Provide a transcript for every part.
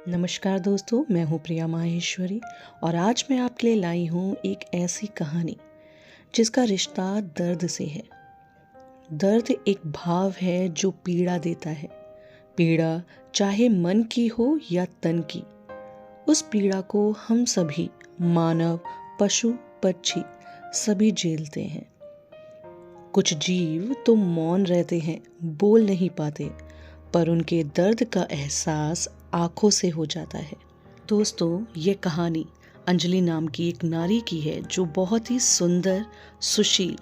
नमस्कार दोस्तों, मैं हूँ प्रिया माहेश्वरी और आज मैं आपके लिए लाई हूँ एक ऐसी कहानी जिसका रिश्ता दर्द से है। दर्द एक भाव है जो पीड़ा देता है। पीड़ा चाहे मन की हो या तन की, उस पीड़ा को हम सभी, मानव, पशु, पक्षी सभी झेलते हैं। कुछ जीव तो मौन रहते हैं, बोल नहीं पाते, पर उनके दर्द का एहसास आंखों से हो जाता है। दोस्तों, ये कहानी अंजलि नाम की एक नारी की है जो बहुत ही सुंदर, सुशील,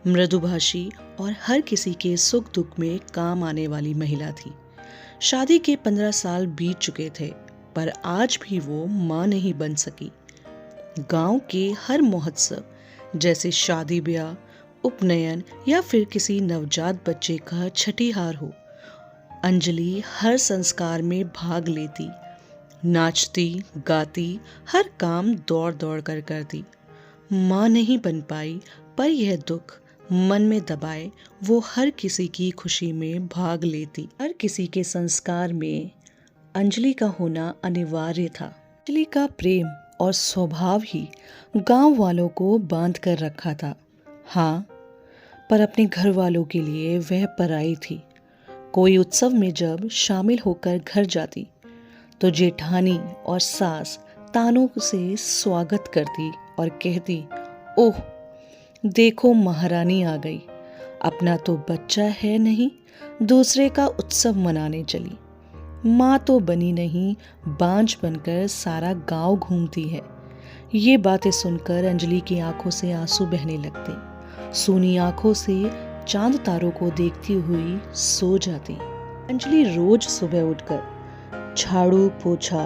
मृदुभाषी और हर किसी के सुख दुख में काम आने वाली महिला थी। शादी के 15 साल बीत चुके थे, पर आज भी वो मां नहीं बन सकी। गांव के हर महोत्सव जैसे शादी ब्याह, उपनयन या फिर किसी नवजात बच्चे का छठीहार हो, अंजलि हर संस्कार में भाग लेती, नाचती, गाती, हर काम दौड़ दौड़ कर करती। माँ नहीं बन पाई, पर यह दुख मन में दबाए वो हर किसी की खुशी में भाग लेती। हर किसी के संस्कार में अंजलि का होना अनिवार्य था। अंजलि का प्रेम और स्वभाव ही गांव वालों को बांध कर रखा था। हाँ, पर अपने घर वालों के लिए वह पराई थी। कोई उत्सव में जब शामिल होकर घर जाती तो जेठानी और सास तानों से स्वागत करती और कहती, ओह देखो महारानी आ गई, अपना तो बच्चा है नहीं, दूसरे का उत्सव मनाने चली। माँ तो बनी नहीं, बांझ बनकर सारा गांव घूमती है। ये बातें सुनकर अंजलि की आंखों से आंसू बहने लगते। सूनी आंखों से चांद तारों को देखती हुई सो जाती। अंजलि रोज सुबह उठकर झाड़ू पोछा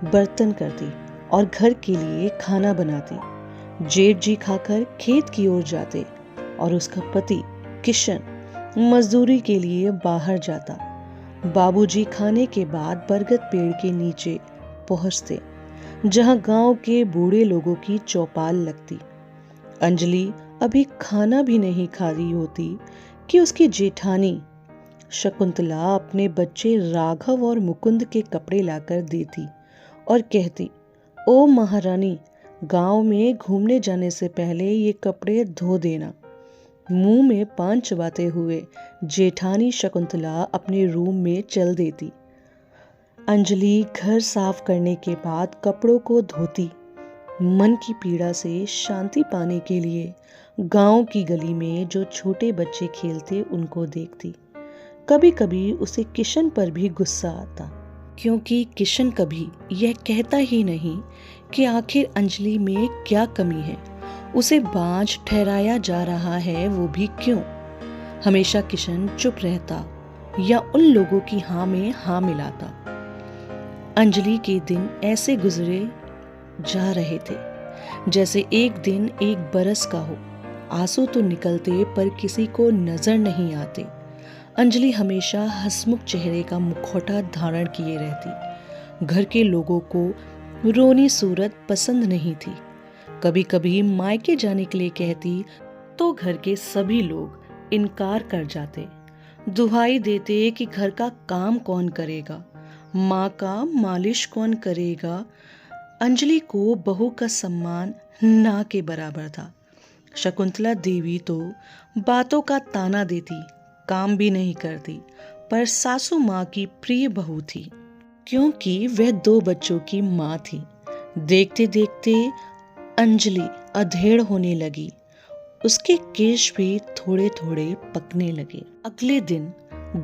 बर्तन करती और घर के लिए खाना बनाती। जेठ जी खाकर खेत की ओर जाते और उसका पति किशन मजदूरी के लिए बाहर जाता। बाबूजी खाने के बाद बरगद पेड़ के नीचे पहुंचते, जहां गांव के बूढ़े लोगों की चौपाल लगती। अंजलि अभी खाना भी नहीं खा रही होती कि उसकी जेठानी शकुंतला अपने बच्चे राघव और मुकुंद के कपड़े लाकर देती और कहती, ओ महारानी, गांव में घूमने जाने से पहले ये कपड़े धो देना। मुंह में पान चबाते हुए जेठानी शकुंतला अपने रूम में चल देती। अंजलि घर साफ करने के बाद कपड़ों को धोती। मन की पीड़ा से शांति पाने के लिए गांव की गली में जो छोटे बच्चे खेलते उनको देखती। कभी कभी उसे किशन पर भी गुस्सा आता, क्योंकि किशन कभी यह कहता ही नहीं कि आखिर अंजलि में क्या कमी है। उसे बांझ ठहराया जा रहा है, वो भी क्यों? हमेशा किशन चुप रहता या उन लोगों की हाँ में हाँ मिलाता। अंजलि के दिन ऐसे गुजरे जा रहे थे जैसे एक दिन एक बरस का हो। आंसू तो निकलते पर किसी को नजर नहीं आते। अंजलि हमेशा हंसमुख चेहरे का मुखौटा धारण किए रहती। घर के लोगों को रोनी सूरत पसंद नहीं थी। कभी कभी मायके जाने के लिए कहती तो घर के सभी लोग इनकार कर जाते। दुहाई देते कि घर का काम कौन करेगा, माँ का मालिश कौन करेगा। अंजलि को बहू का सम्मान ना के बराबर था। शकुंतला देवी तो बातों का ताना देती, काम भी नहीं करती, पर सासू माँ की प्रिय बहू थी, क्योंकि वह 2 बच्चों की माँ थी। देखते देखते अंजलि अधेड़ होने लगी। उसके केश भी थोड़े थोड़े पकने लगे। अगले दिन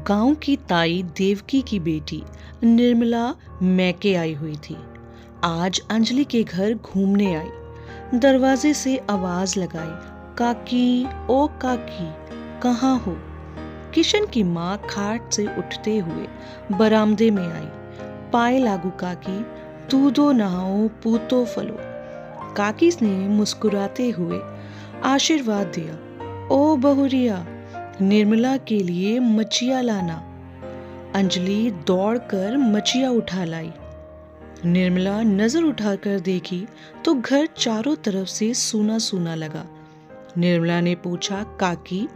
गांव की ताई देवकी की बेटी निर्मला मैके आई हुई थी। आज अंजलि के घर घूमने आई। दरवाजे से आवाज लगाई, काकी, ओ काकी, कहाँ हो? किशन की माँ खाट से उठते हुए बरामदे में आई। पाए लागू काकी, दूधो नहाओ, पूतो फलो। काकी ने मुस्कुराते हुए आशीर्वाद दिया। ओ बहुरिया, निर्मला के लिए मचिया लाना। अंजलि दौड़कर मचिया उठा लाई। निर्मला नजर उठाकर देखी तो घर चारों तरफ से सूना सूना लगा। निर्मला ने पूछा, काकी,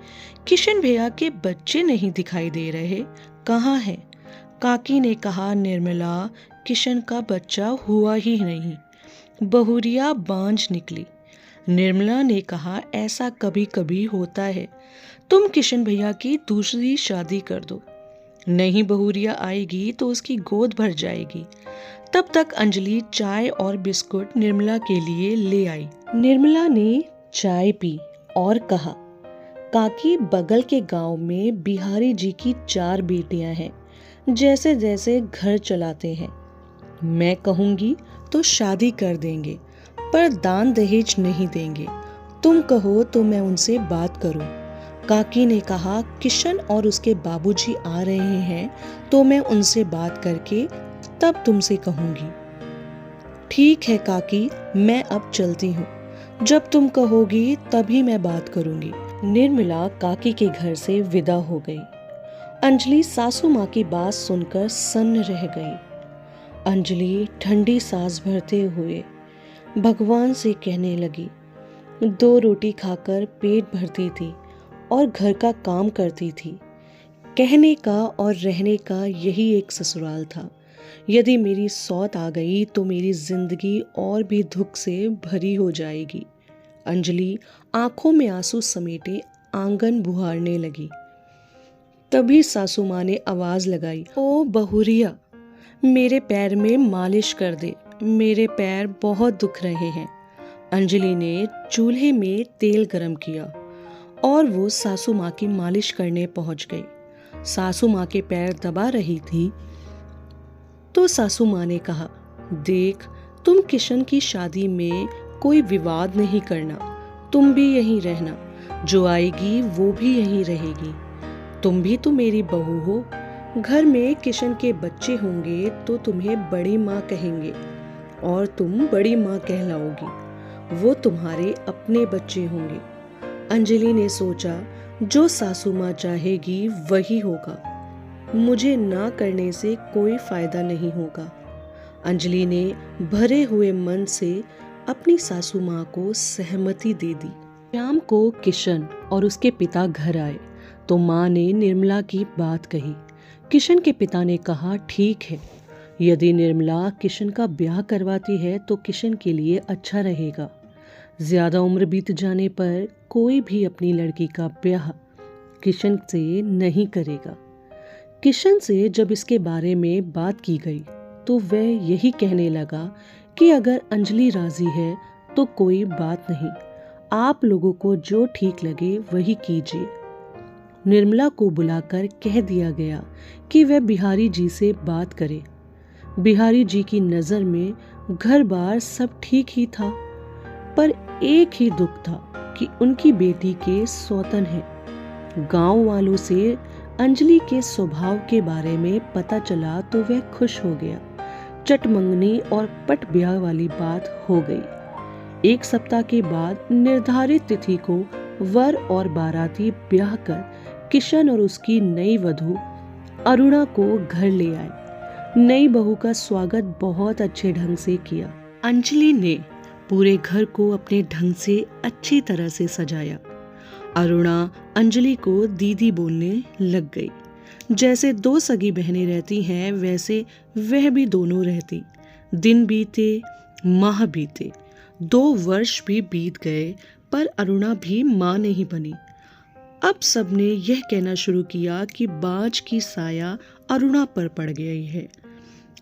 किशन भैया के बच्चे नहीं दिखाई दे रहे, कहाँ हैं? काकी ने कहा, निर्मला, किशन का बच्चा हुआ ही नहीं। बहुरिया बांझ निकली। निर्मला ने कहा, ऐसा कभी कभी होता है, तुम किशन भैया की दूसरी शादी कर दो। नहीं, बहुरिया आएगी तो उसकी गोद भर जाएगी। तब तक अंजलि चाय और बिस्कुट निर्मला के लिए ले आई। निर्मला ने चाय पी और कहा, काकी, बगल के गांव में बिहारी जी की 4 बेटियां हैं, जैसे जैसे घर चलाते हैं। मैं कहूंगी तो शादी कर देंगे, पर दान दहेज नहीं देंगे। तुम कहो तो मैं उनसे बात करूं। काकी ने कहा, किशन और उसके बाबूजी आ रहे हैं तो मैं उनसे बात करके तब तुमसे कहूंगी। ठीक है काकी, मैं अब चलती हूँ। जब तुम कहोगी तभी मैं बात करूंगी। निर्मला काकी के घर से विदा हो गई। अंजलि सासू माँ की बात सुनकर सन्न रह गई। अंजलि ठंडी सांस भरते हुए भगवान से कहने लगी, 2 रोटी खाकर पेट भरती थी और घर का काम करती थी। कहने का और रहने का यही एक ससुराल था। यदि मेरी सौत आ गई तो मेरी जिंदगी और भी दुख से भरी हो जाएगी। अंजलि आंखों में आंसू समेटे आंगन बुहारने लगी। तभी सासू माँ ने आवाज लगाई, ओ बहुरिया, मेरे पैर में मालिश कर दे, मेरे पैर बहुत दुख रहे हैं। अंजलि ने चूल्हे में तेल गरम किया और वो सासू माँ की मालिश करने पहुंच गई। सासू माँ के पैर दबा रही थी तो सासू माँ ने कहा, देख, तुम किशन की शादी में कोई विवाद नहीं करना, तुम भी यहीं रहना, जो आएगी वो भी यहीं रहेगी। तुम भी तो मेरी बहू हो। घर में किशन के बच्चे होंगे तो तुम्हें बड़ी माँ कहेंगे और तुम बड़ी माँ कहलाओगी। वो तुम्हारे अपने बच्चे होंगे। अंजलि ने सोचा, जो सासू माँ चाहेगी वही होगा, मुझे ना करने से कोई फायदा नहीं होगा। अंजलि ने भरे हुए मन से अपनी सासू माँ को सहमति दे दी। शाम को किशन और उसके पिता घर आए तो माँ ने निर्मला की बात कही। किशन के पिता ने कहा, ठीक है, यदि निर्मला किशन का ब्याह करवाती है तो किशन के लिए अच्छा रहेगा। ज्यादा उम्र बीत जाने पर कोई भी अपनी लड़की का ब्याह किशन से नहीं करेगा। किशन से जब इसके बारे में बात की गई तो वह यही कहने लगा कि अगर अंजलि राजी है तो कोई बात नहीं, आप लोगों को जो ठीक लगे वही कीजिए। निर्मला को बुलाकर कह दिया गया कि वह बिहारी जी से बात करे। बिहारी जी की नज़र में घर बार सब ठीक ही था, पर एक ही दुख था कि उनकी बेटी के सौतन हैं। गांव वालों से अंजलि के स्वभाव के बारे में पता चला तो वह खुश हो गया। चटमंगनी और पट ब्याह वाली बात हो गई। 1 सप्ताह के बाद निर्धारित तिथि को वर और बाराती ब्याह कर किशन और उसकी नई वधू अरुणा को घर ले आए। नई बहू का स्वागत बहुत अच्छे ढंग से किया। अंजलि ने पूरे घर को अपने ढंग से अच्छी तरह से सजाया। अरुणा अंजलि को दीदी बोलने लग गई। जैसे 2 सगी बहनें रहती हैं वैसे वह भी दोनों रहती। दिन बीते, माह बीते, 2 वर्ष भी बीत गए, पर अरुणा भी मां नहीं बनी। अब सबने यह कहना शुरू किया कि बाज की साया अरुणा पर पड़ गई है।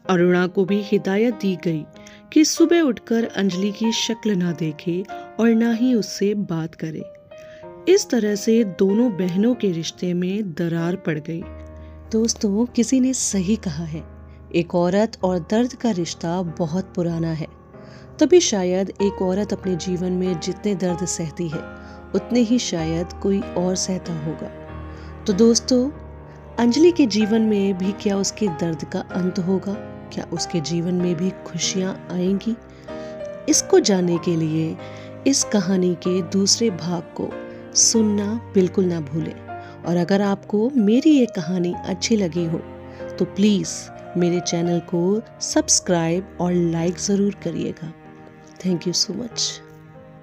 अरुणा को भी हिदायत दी गई कि सुबह उठकर अंजलि की शक्ल ना देखे और ना ही उससे बात करे। इस तरह से दोनों बहनों के रिश्ते में दरार पड़ गई। दोस्तों, किसी ने सही कहा है, एक औरत और दर्द का रिश्ता बहुत पुराना है। तभी शायद एक औरत अपने जीवन में जितने दर्द सहती है उतने ही शायद कोई और सहता होगा। तो दोस्तों, अंजलि के जीवन में भी क्या उसके दर्द का अंत होगा? क्या उसके जीवन में भी खुशियां आएंगी? इसको जानने के लिए इस कहानी के दूसरे भाग को सुनना बिल्कुल ना भूलें। और अगर आपको मेरी ये कहानी अच्छी लगी हो तो प्लीज़ मेरे चैनल को सब्सक्राइब और लाइक ज़रूर करिएगा। Thank you so much.